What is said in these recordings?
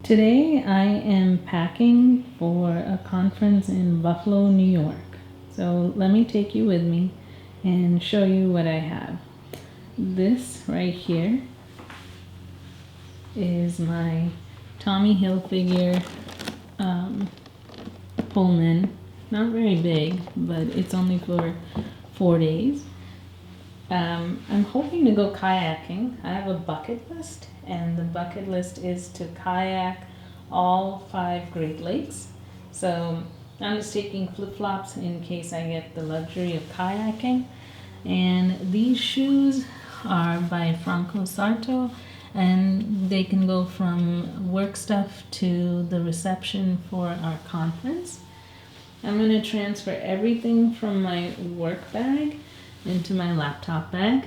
Today I am packing for a conference in Buffalo, New York. So let me take you with me and show you what I have. This right here is my Tommy Hilfiger Pullman. Not very big, but it's only for 4 days. I'm hoping to go kayaking. I have a bucket list, and the bucket list is to kayak all 5 Great Lakes. So I'm just taking flip-flops in case I get the luxury of kayaking. And these shoes are by Franco Sarto, and they can go from work stuff to the reception for our conference. I'm going to transfer everything from my work bag into my laptop bag.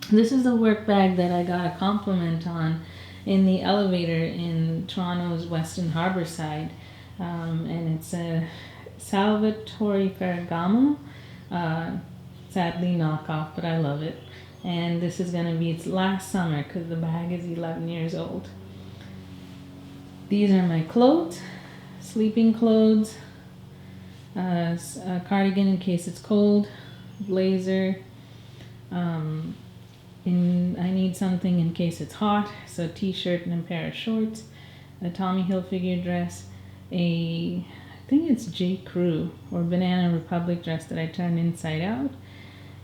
This is a work bag that I got a compliment on in the elevator in Toronto's Weston Harbour side, and it's a Salvatore Ferragamo, sadly knockoff, but I love it. And this is going to be its last summer because the bag is 11 years old. These are my clothes, sleeping clothes, a cardigan in case it's cold, blazer, I need something in case it's hot, so t-shirt and a pair of shorts, a Tommy Hilfiger dress, I think it's J. Crew or Banana Republic dress that I turned inside out,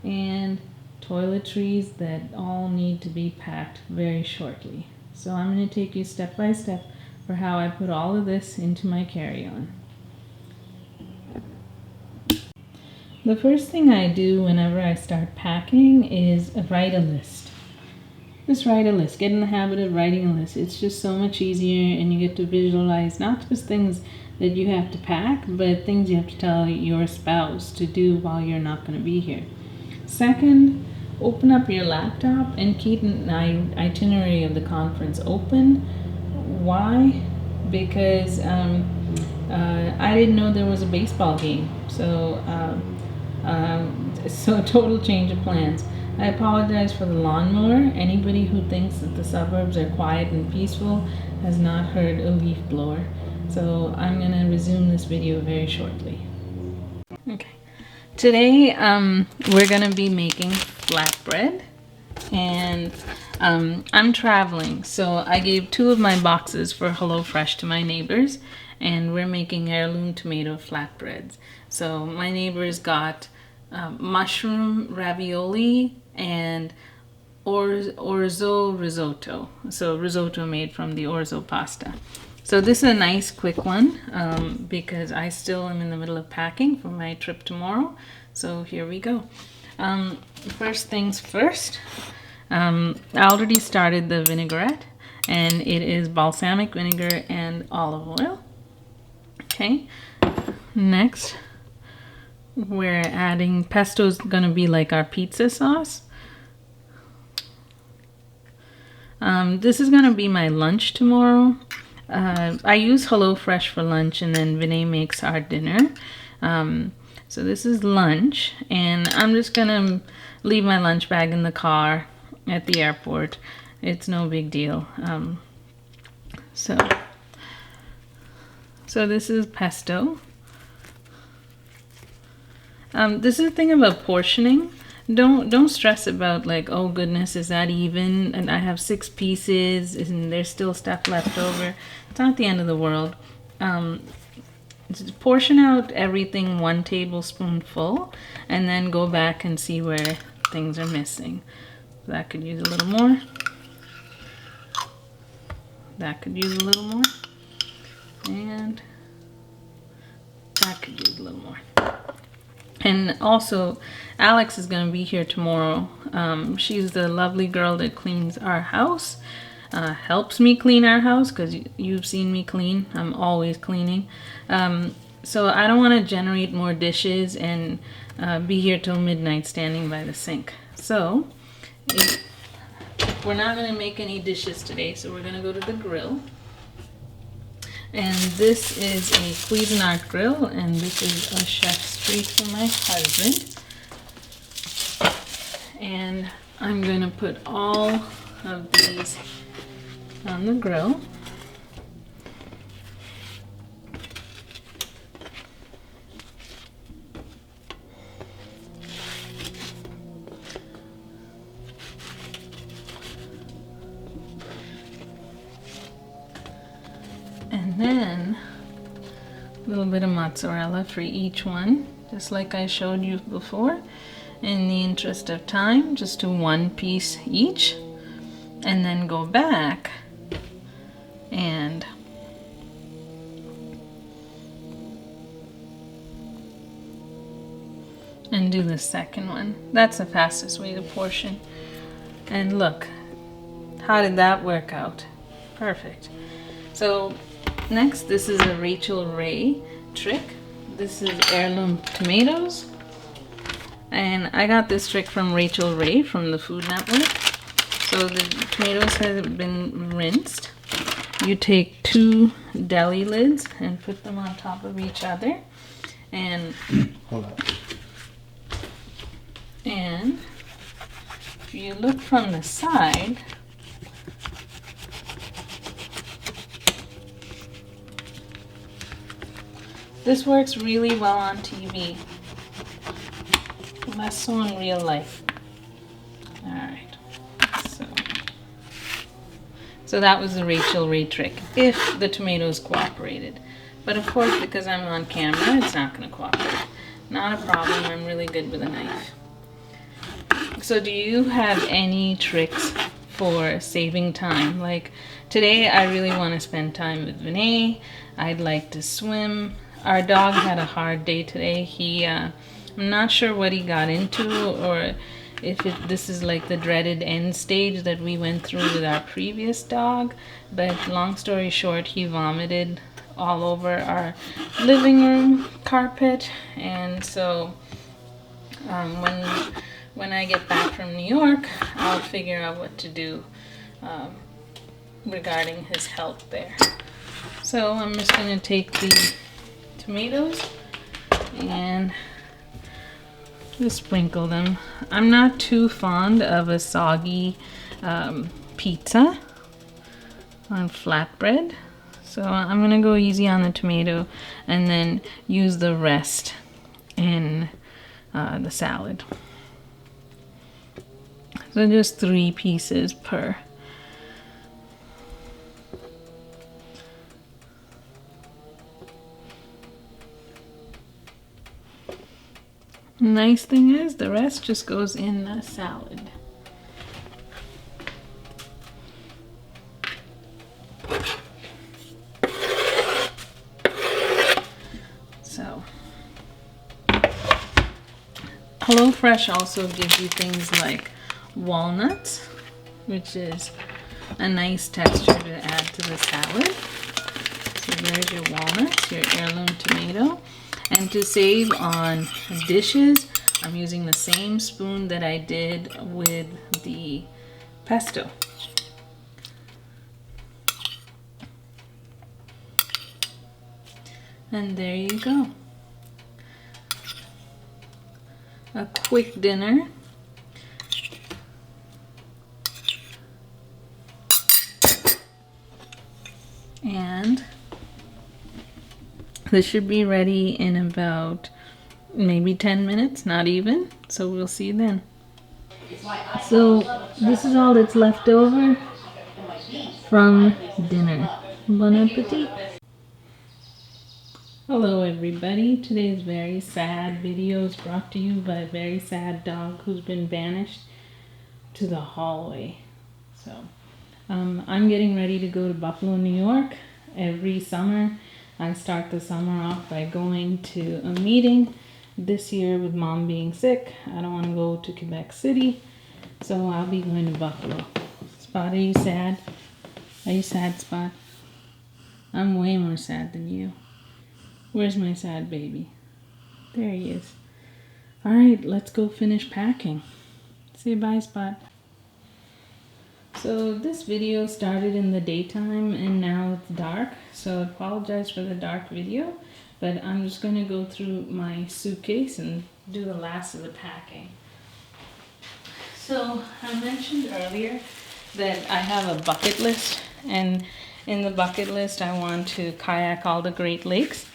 and toiletries that all need to be packed very shortly. So I'm going to take you step by step for how I put all of this into my carry-on. The first thing I do whenever I start packing is write a list. Just write a list. Get in the habit of writing a list. It's just so much easier, and you get to visualize not just things that you have to pack, but things you have to tell your spouse to do while you're not going to be here. Second, open up your laptop and keep an itinerary of the conference open. Why? Because I didn't know there was a baseball game. So a total change of plans. I apologize for the lawnmower. Anybody who thinks that the suburbs are quiet and peaceful has not heard a leaf blower. So I'm going to resume this video very shortly. Okay. Today we're going to be making flatbread, and I'm traveling, so I gave 2 of my boxes for HelloFresh to my neighbors, and we're making heirloom tomato flatbreads. So my neighbors got mushroom ravioli and orzo risotto. So risotto made from the orzo pasta. So this is a nice quick one because I still am in the middle of packing for my trip tomorrow. So here we go. First things first, I already started the vinaigrette, and it is balsamic vinegar and olive oil. Okay, next we're adding pesto's gonna be like our pizza sauce. This is gonna be my lunch tomorrow. I use HelloFresh for lunch, and then Vinay makes our dinner. So this is lunch, and I'm just gonna leave my lunch bag in the car at the airport. It's no big deal. So this is pesto. This is the thing about portioning. Don't stress about like, oh goodness, is that even? And I have 6 pieces, and there's still stuff left over. It's not the end of the world. Just portion out everything 1 tablespoonful, and then go back and see where things are missing. That could use a little more. That could use a little more. And that could use a little more. And also, Alex is going to be here tomorrow. She's the lovely girl that cleans our house, helps me clean our house, because you've seen me clean. I'm always cleaning. So I don't want to generate more dishes and be here till midnight standing by the sink. So we're not going to make any dishes today, so we're going to go to the grill. And this is a Cuisinart grill, and this is a chef's treat for my husband. And I'm going to put all of these on the grill. then a little bit of mozzarella for each one, just like I showed you before. In the interest of time, just do one piece each, and then go back and do the second one. That's the fastest way to portion. And look, how did that work out? Perfect. So next, this is a Rachel Ray trick. This is heirloom tomatoes. And I got this trick from Rachel Ray from the Food Network. So the tomatoes have been rinsed. You take 2 deli lids and put them on top of each other. And hold on. And if you look from the side, this works really well on TV, less so in real life. Alright, so that was the Rachel Ray trick, if the tomatoes cooperated. But of course, because I'm on camera, it's not going to cooperate. Not a problem, I'm really good with a knife. So do you have any tricks for saving time? Like today, I really want to spend time with Vinay. I'd like to swim. Our dog had a hard day today. I'm not sure what he got into, or if this is like the dreaded end stage that we went through with our previous dog. But long story short, he vomited all over our living room carpet. And so when I get back from New York, I'll figure out what to do regarding his health there. So I'm just going to take the tomatoes and just sprinkle them. I'm not too fond of a soggy pizza on flatbread, so I'm going to go easy on the tomato and then use the rest in the salad. So just 3 pieces per. Nice thing is, the rest just goes in the salad. So, HelloFresh also gives you things like walnuts, which is a nice texture to add to the salad. So there's your walnuts, your heirloom tomato. And to save on dishes, I'm using the same spoon that I did with the pesto. And there you go. A quick dinner. And this should be ready in about maybe 10 minutes, not even. So we'll see you then. So this is all that's left over from dinner. Bon appetit. Hello everybody. Today's very sad video is brought to you by a very sad dog who's been banished to the hallway. So I'm getting ready to go to Buffalo, New York. Every summer I start the summer off by going to a meeting. This year, with Mom being sick, I don't want to go to Quebec City, so I'll be going to Buffalo. Spot, are you sad? Are you sad, Spot? I'm way more sad than you. Where's my sad baby? There he is. Alright, let's go finish packing. Say bye, Spot. So this video started in the daytime and now it's dark, so I apologize for the dark video, but I'm just going to go through my suitcase and do the last of the packing. So I mentioned earlier that I have a bucket list, and in the bucket list I want to kayak all the Great Lakes,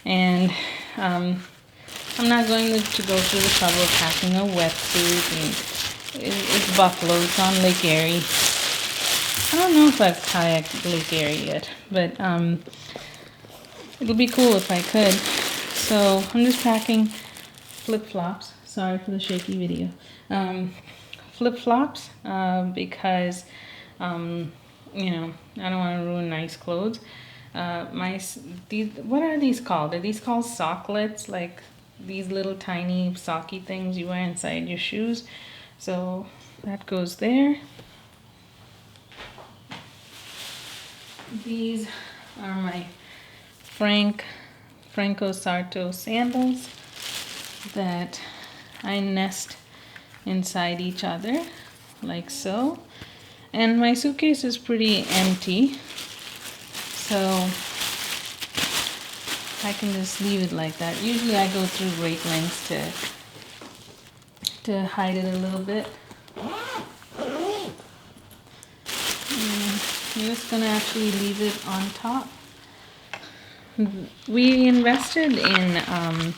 and I'm not going to go through the trouble of packing a wetsuit, and it's Buffalo, it's on Lake Erie. I don't know if I've kayaked Lake Erie yet, but it'll be cool if I could. So I'm just packing flip-flops. Sorry for the shaky video. Flip-flops because you know, I don't want to ruin nice clothes. What are these called? Are these called socklets? Like these little tiny socky things you wear inside your shoes. So that goes there. These are my Franco Sarto sandals that I nest inside each other like so. And my suitcase is pretty empty, so I can just leave it like that. Usually I go through great lengths to hide it a little bit. I'm just gonna actually leave it on top. We invested in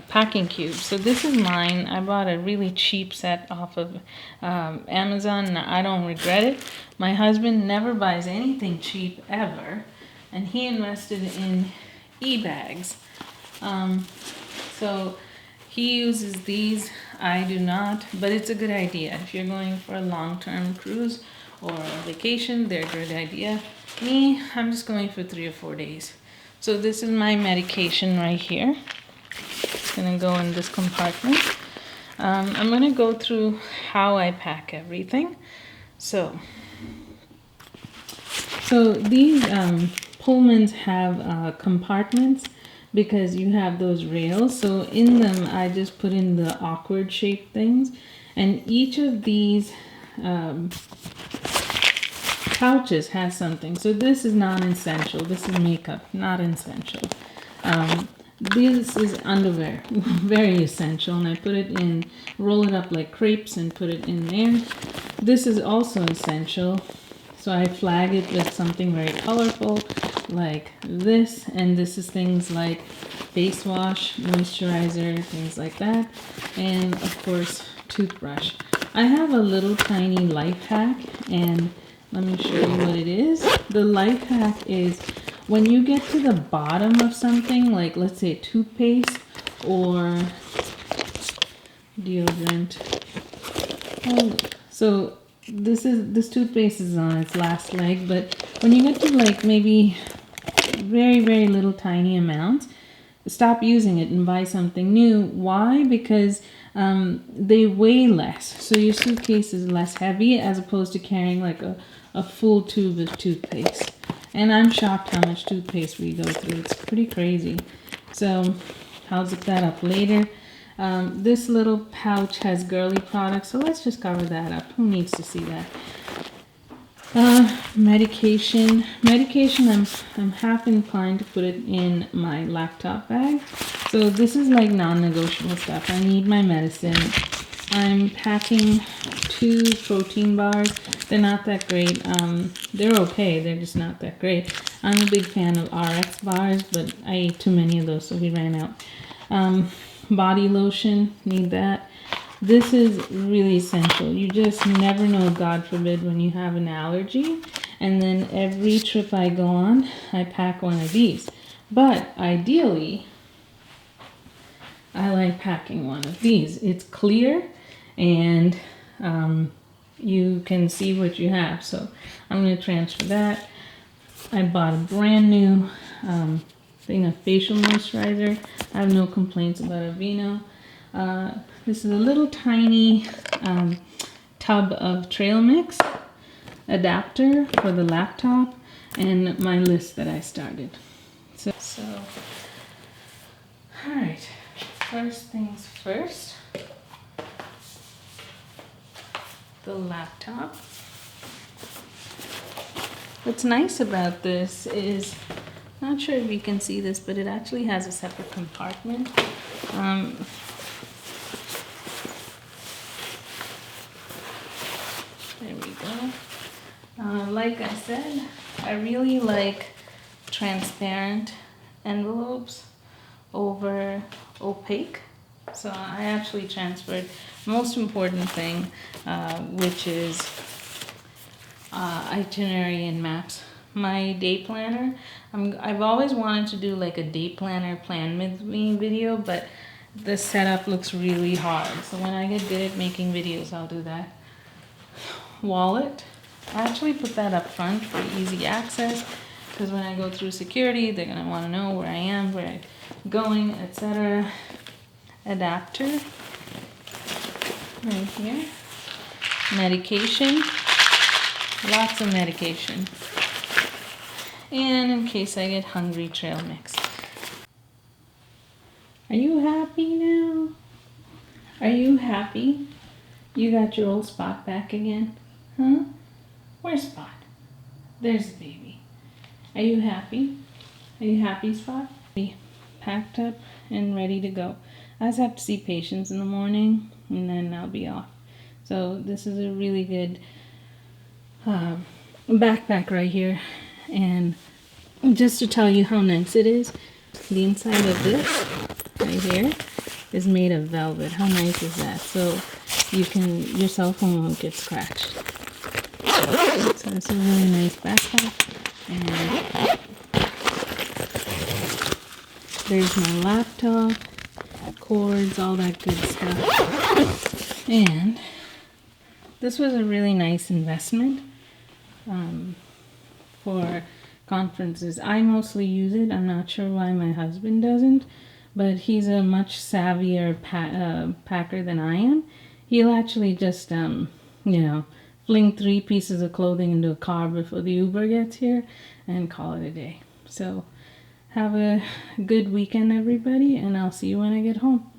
packing cubes. So this is mine. I bought a really cheap set off of Amazon, and I don't regret it. My husband never buys anything cheap ever, and he invested in e-bags. So he uses these. I do not, but it's a good idea. If you're going for a long-term cruise or a vacation, they're a good idea. Me, I'm just going for 3 or 4 days. So this is my medication right here. It's gonna go in this compartment. I'm gonna go through how I pack everything. So these Pullmans have compartments because you have those rails. So in them, I just put in the awkward shaped things. And each of these pouches has something. So this is non-essential. This is makeup, not essential. This is underwear, very essential. And I put it in, roll it up like crepes and put it in there. This is also essential. So I flag it with something very colorful like this. And this is things like face wash, moisturizer, things like that. And of course, toothbrush. I have a little tiny life hack, and let me show you what it is. The life hack is when you get to the bottom of something, like let's say toothpaste or deodorant. So this toothpaste is on its last leg, but when you get to like maybe very, very little tiny amounts, stop using it and buy something new. Why? Because they weigh less. So your suitcase is less heavy as opposed to carrying like a full tube of toothpaste. And I'm shocked how much toothpaste we go through. It's pretty crazy. So I'll zip that up later. This little pouch has girly products, so let's just cover that up. Who needs to see that? Medication, I'm half inclined to put it in my laptop bag. So this is like non-negotiable stuff. I need my medicine. I'm packing 2 protein bars. They're not that great. They're okay, they're just not that great. I'm a big fan of RX bars, but I ate too many of those, so we ran out. Body lotion, need that. This is really essential. You just never know, God forbid, when you have an allergy. And then every trip I go on, I pack one of these. But ideally, I like packing one of these. It's clear and you can see what you have. So I'm going to transfer that. I bought a brand new thing of facial moisturizer. I have no complaints about Aveeno. This is a little tiny tub of trail mix, adapter for the laptop, and my list that I started. So all right, first things first, the laptop. What's nice about this is, not sure if you can see this, but it actually has a separate compartment. There we go. Like I said, I really like transparent envelopes over opaque. So I actually transferred most important thing, which is itinerary and maps. My day planner, I've always wanted to do like a day planner plan with me video, but the setup looks really hard. So when I get good at making videos, I'll do that. Wallet, I actually put that up front for easy access, because when I go through security, they're gonna want to know where I am, where I'm going, etc. Adapter, right here. Medication, lots of medication. And in case I get hungry, trail mix. Are you happy now? Are you happy? You got your old Spot back again? Huh? Where's Spot? There's the baby. Are you happy? Are you happy, Spot? Be packed up and ready to go. I just have to see patients in the morning and then I'll be off. So this is a really good backpack right here. And just to tell you how nice it is, the inside of this right here is made of velvet. How nice is that? So your cell phone won't get scratched. So it's a really nice backpack. And there's my laptop, cords, all that good stuff. And this was a really nice investment for conferences. I mostly use it. I'm not sure why my husband doesn't, but he's a much savvier packer than I am. He'll actually just, fling 3 pieces of clothing into a car before the Uber gets here and call it a day. So have a good weekend, everybody, and I'll see you when I get home.